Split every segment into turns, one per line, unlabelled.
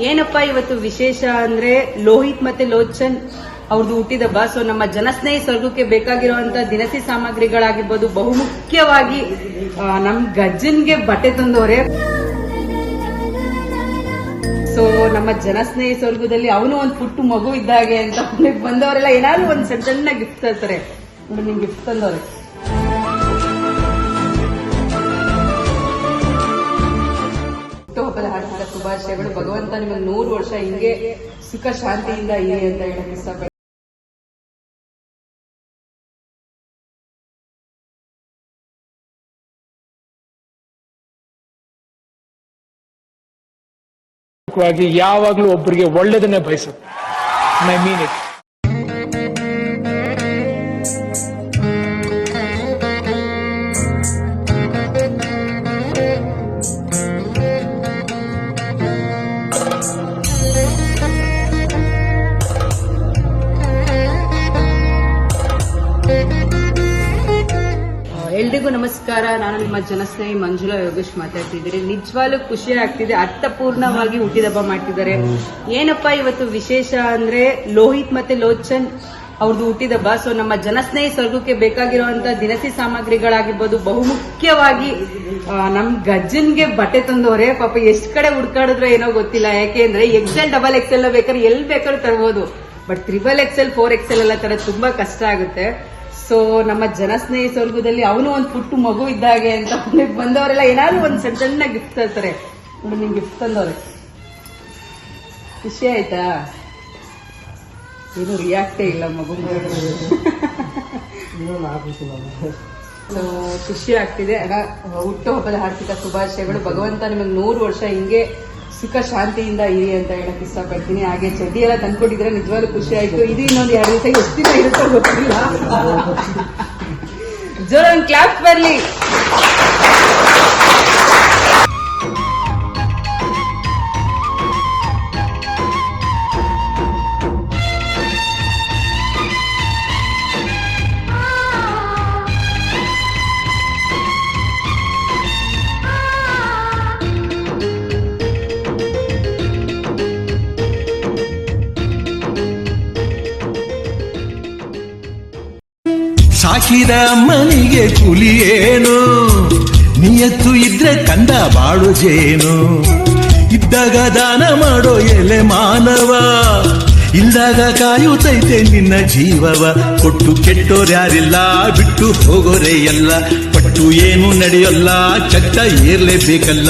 ಏನಪ್ಪಾ ಇವತ್ತು ವಿಶೇಷ ಅಂದ್ರೆ ಲೋಹಿತ್ ಮತ್ತೆ ಲೋಚನ್ ಅವ್ರದ್ದು ಹುಟ್ಟಿದ ಹಬ್ಬ. ಸೊ ನಮ್ಮ ಜನಸ್ನೇಹಿ ಸ್ವರ್ಗಕ್ಕೆ ಬೇಕಾಗಿರುವಂತ ದಿನಸಿ ಸಾಮಗ್ರಿಗಳಾಗಿರ್ಬೋದು, ಬಹುಮುಖ್ಯವಾಗಿ ನಮ್ ಗಜ್ಜನ್ಗೆ ಬಟ್ಟೆ ತಂದವ್ರೆ. ಸೊ ನಮ್ಮ ಜನಸ್ನೇಹಿ ಸ್ವರ್ಗದಲ್ಲಿ ಅವನು ಒಂದು ಪುಟ್ಟು ಮಗು ಇದ್ದಾಗೆ ಅಂತ ಬಂದವರೆಲ್ಲ ಏನಾದ್ರು ಒಂದ್ ಸಣ್ಣ ಸಣ್ಣ ಗಿಫ್ಟ್ ತರ್ತಾರೆ. ನೋಡಿ ನಿಮ್ ಗಿಫ್ಟ್ ತಂದವ್ರೆ. ಹುಟ್ಟುಹಬ್ಬದ ಹಾರ್ದಿಕ ಶುಭಾಶಯಗಳು. ಭಗವಂತ ನಿಮಗೆ 100 ವರ್ಷ ಹಿಂಗೆ ಸುಖ ಶಾಂತಿಯಿಂದ ಇರಿ ಅಂತ ಹೇಳಕ್ ಇಷ್ಟಪಡ್ತೀನಿ.
ಯಾವಾಗ್ಲೂ ಒಬ್ಬರಿಗೆ ಒಳ್ಳೇದನ್ನೇ ಬಯಸುತ್ತೆ. I mean it.
ಎಲ್ರಿಗೂ ನಮಸ್ಕಾರ. ನಾನು ನಿಮ್ಮ ಜನಸ್ನೇಹಿ ಮಂಜುಳಾ ಯೋಗೇಶ್ ಮಾತಾಡ್ತಿದ್ದೀನಿ. ನಿಜವಾಗ್ಲೂ ಖುಷಿ ಆಗ್ತಿದೆ. ಅರ್ಥಪೂರ್ಣವಾಗಿ ಹುಟ್ಟಿದಬ್ಬ ಮಾಡ್ತಿದ್ದಾರೆ. ಏನಪ್ಪಾ ಇವತ್ತು ವಿಶೇಷ ಅಂದ್ರೆ ಲೋಹಿತ್ ಮತ್ತೆ ಲೋಚನ್ ಅವ್ರದ್ದು ಹುಟ್ಟಿದಬ್ಬ. ಸೊ ನಮ್ಮ ಜನಸ್ನೇಹಿ ಸ್ವರ್ಗಕ್ಕೆ ಬೇಕಾಗಿರುವಂತ ದಿನಸಿ ಸಾಮಗ್ರಿಗಳಾಗಿರ್ಬೋದು, ಬಹುಮುಖ್ಯವಾಗಿ ನಮ್ ಗಜ್ಜನ್ಗೆ ಬಟ್ಟೆ ತಂದವ್ರೆ. ಪಾಪ ಎಷ್ಟ್ ಕಡೆ ಹುಡ್ಕಾಡಿದ್ರೆ ಏನೋ ಗೊತ್ತಿಲ್ಲ. ಯಾಕೆಂದ್ರೆ XL XXL ಬೇಕಾದ್ರೆ ಎಲ್ಲಿ ಬೇಕಾದ್ರೂ ತರಬಹುದು. ಬಟ್ XXL 4XL ಎಲ್ಲ ತರ ತುಂಬಾ ಕಷ್ಟ ಆಗುತ್ತೆ. ಸೊ ನಮ್ಮ ಜನಸ್ನೇಹಿ ಸ್ವರ್ಗದಲ್ಲಿ ಅವನು ಒಂದು ಪುಟ್ಟು ಮಗು ಇದ್ದಾಗೆ ಅಂತ ಬಂದವರೆಲ್ಲ ಏನಾದ್ರು ಒಂದ್ ಸಣ್ಣ ಸಣ್ಣ ಗಿಫ್ಟ್ ತರ್ತಾರೆ. ನೋಡಿ ನಿಮ್ ಗಿಫ್ಟ್ ತಂದವ್ರೆ. ಖುಷಿ ಆಯ್ತಾ? ಏನು ರಿಯಾಕ್ಟೇ ಇಲ್ಲ ಮಗು. ಸೊ ಖುಷಿ ಆಗ್ತಿದೆ. ಹುಟ್ಟುಹಬ್ಬದ ಹಾರ್ದಿಕ ಶುಭಾಶಯಗಳು. ಭಗವಂತ ನಿಮಗೆ 100 ವರ್ಷ ಹಿಂಗೆ ಸುಖ ಶಾಂತಿಯಿಂದ ಇರಿ ಅಂತ ಹೇಳಕ್ ಇಷ್ಟಪಡ್ತೀನಿ. ಹಾಗೆ ಚಡ್ಡಿ ಎಲ್ಲ ತಂದ್ಕೊಟ್ಟಿದ್ರೆ ನಿಜವಾಗ್ಲೂ ಖುಷಿ ಆಯ್ತು. ಇದು ಇನ್ನೊಂದು 2 ದಿವಸ ಎಷ್ಟು ದಿನ ಇರುತ್ತೋ ಗೊತ್ತಿಲ್ಲ. ಜೋರ ಒಂದು ಕ್ಲಾಪ್ ಬರ್ಲಿ.
ಸಾಕಿದ ಅಮ್ಮನಿಗೆ ಕೂಲಿಯೇನು, ನಿಯತ್ತು ಇದ್ರೆ ಕಂದ ಬಾಳು ಜೇನು. ಇದ್ದಾಗ ದಾನ ಮಾಡೋ ಎಲೆ ಮಾನವ, ಇಲ್ದಾಗ ಕಾಯುತ್ತೈತೆ ನಿನ್ನ ಜೀವವ. ಕೊಟ್ಟು ಕೆಟ್ಟೋರ್ಯಾರಿಲ್ಲ, ಬಿಟ್ಟು ಹೋಗೋರೆ ಎಲ್ಲ. ಪಟ್ಟು ಏನು ನಡೆಯೋಲ್ಲ, ಚಟ್ಟ ಏರ್ಲೇಬೇಕಲ್ಲ.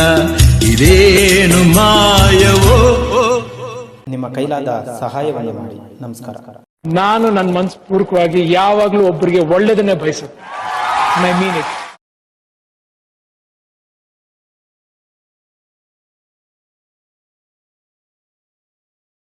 ಇದೇನು ಮಾಯವೋ.
ನಿಮ್ಮ ಕೈಲಾದ ಸಹಾಯವನ್ನು ಮಾಡಿ. ನಮಸ್ಕಾರ.
ನಾನು ನನ್ನ ಮನಸ್ಪೂರ್ವಕವಾಗಿ ಯಾವಾಗ್ಲೂ ಒಬ್ಬರಿಗೆ ಒಳ್ಳೇದನ್ನೇ ಬಯಸುತ್ತೆ. I mean it.